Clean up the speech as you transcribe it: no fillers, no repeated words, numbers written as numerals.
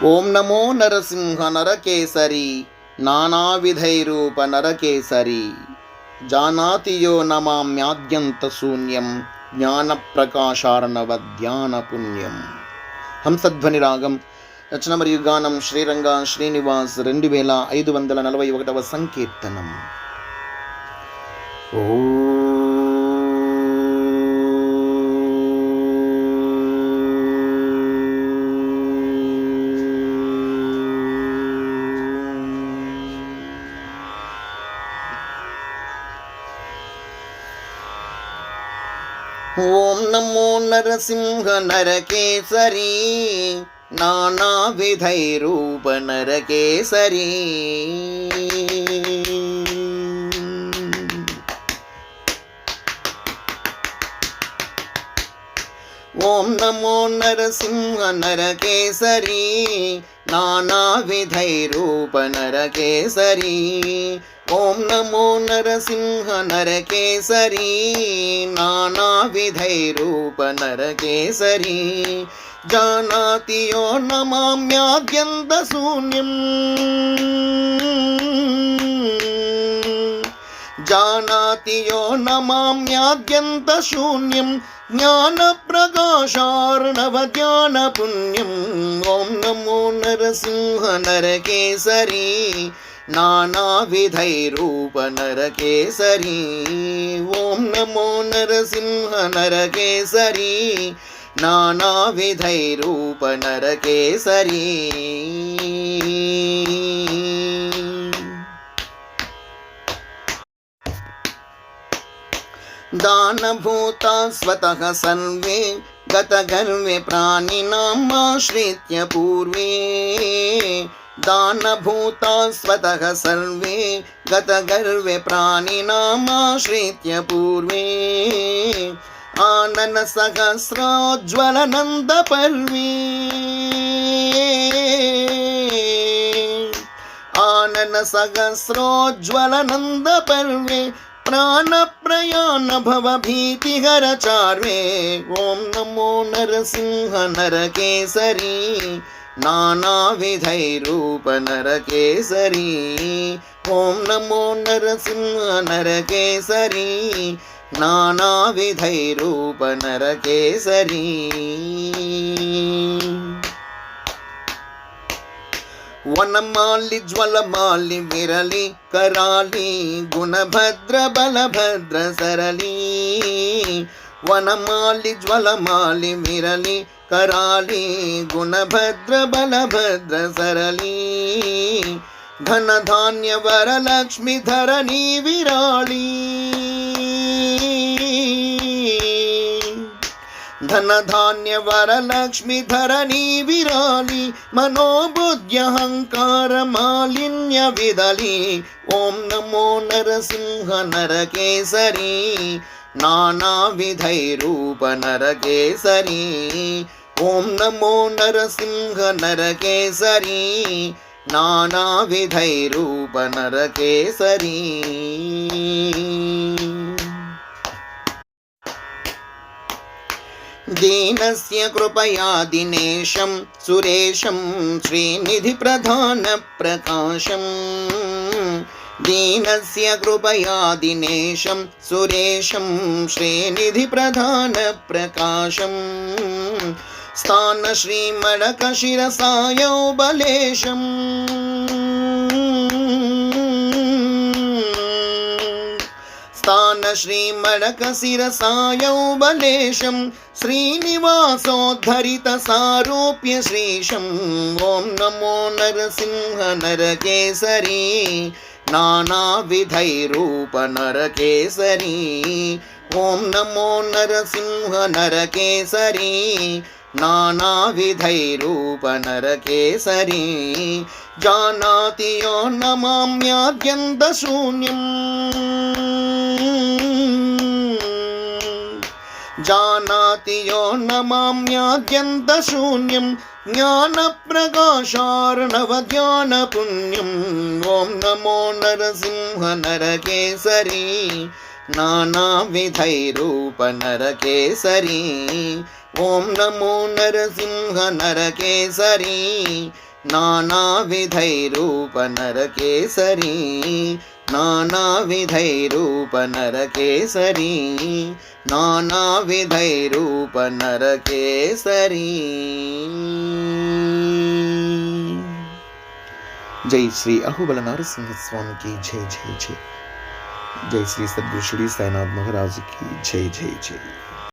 ఓం నమో నరసింహ నరకేసరి నానావిధైరూప నరకేసరి జానాతి యో నమామ్యాద్యంత శూన్యం జ్ఞానప్రకాశార్ణవ ధ్యాన పుణ్యం. హంసధ్వని రాగం. రచన మరియు గానం శ్రీరంగ శ్రీనివాస్. 2541వ సంకీర్తనం. ఓ ఓం నమో నరసింహ నరకేసరి నానావిధైరూప నరకేసరి. ఓం నమో నరసింహ నరకేసరి నానావిధైరూప నరకేసరి. ఓం నమో నరసింహ నరకేసరి నానావిధైరూప నరకేసరి. జానాతి యో నమామ్యాద్యంత శూన్యం జానాతి యో నమామ్యాద్యంత శూన్యం జ్ఞానప్రకాశార్ణవ ధ్యాన పుణ్యం. ఓం నమో నరసింహ నరకేసరి నానావిధైరూప నరకేసరి. ఓం నమో నరసింహ నరకేసరి నానావిధైరూప నరకేసరి. దానభూతా స్వతః సర్వే గతగర్వే ప్రాణినామాశ్రిత్య పూర్వే. దానభూతా స్వతః సర్వే గతగర్వే ప్రాణినామాశ్రిత్య పూర్వే. ఆనన సహస్రోజ్వలనంద పర్వే. ఆనన సహస్రోజ్వలనంద పర్వే ప్రాణప్రయాణ భవ భీతిహర చార్వే. ఓం నమో నరసింహ నరకేసరి నానావిధైరూప నరకేసరి. ఓం నమో నరసింహ నరకేసరి నానావిధైరూప నరకేసరి. వనమాలి జ్వలమాలి విరలి కరాలి గుణభద్ర బలభద్ర సరళి. వనమాలి జ్వలమాలి విరలి కరాలి గుణభద్ర బలభద్ర సరళి. ధనధాన్య వరలక్ష్మి ధరణి విరాళి. ధనధాన్య వరలక్ష్మి ధరణి విరాళి. మనోబుద్ధ్యహంకార మాలిన్య విదలి. ఓం నమో నరసింహ నరకేసరి నానావిధైరూప నరకేసరి. ఓం నమో నరసింహ నరకేసరి నానావిధైరూప నరకేసరి. దీనస్య కృపయా దినేశం సురేశం శ్రీనిధి ప్రధాన ప్రకాశం. దీనస్య కృపయా దినేశం సురేశం శ్రీనిధి ప్రధాన ప్రకాశం. స్థాన శ్రీమడక శిరసాయౌ బలేశం. స్థాన శ్రీమడక శిరసాయౌ బలేశం. శ్రీనివాసోద్ధరిత సారూప్య శ్రీశం. ఓం నమో నరసింహ నరకేసరి నానావిధైరూప నరకేసరి. ఓం నమో నరసింహ నరకేసరి నానావిధైరూప నరకేసరి. జానాతి యో నమామ్యాద్యంత శూన్యం జానాతి యో నమామ్యాద్యంత శూన్యం జ్ఞానప్రకాశార్ణవ ధ్యాన పుణ్యం. ఓం నమో నరసింహ నరకేసరి नानाविधैरूप नरकेसरी। ओं नमो नरसिंह नरकेसरी नानाविधैरूप नरकेसरी नानाविधैरूप नरकेसरी नानाविधैरूप नरकेसरी जय श्री अहोबल नरसिंह स्वामी की जय जय जय। जय श्री सद्गुरु श्री साईनाथ महाराज की जय जय जय।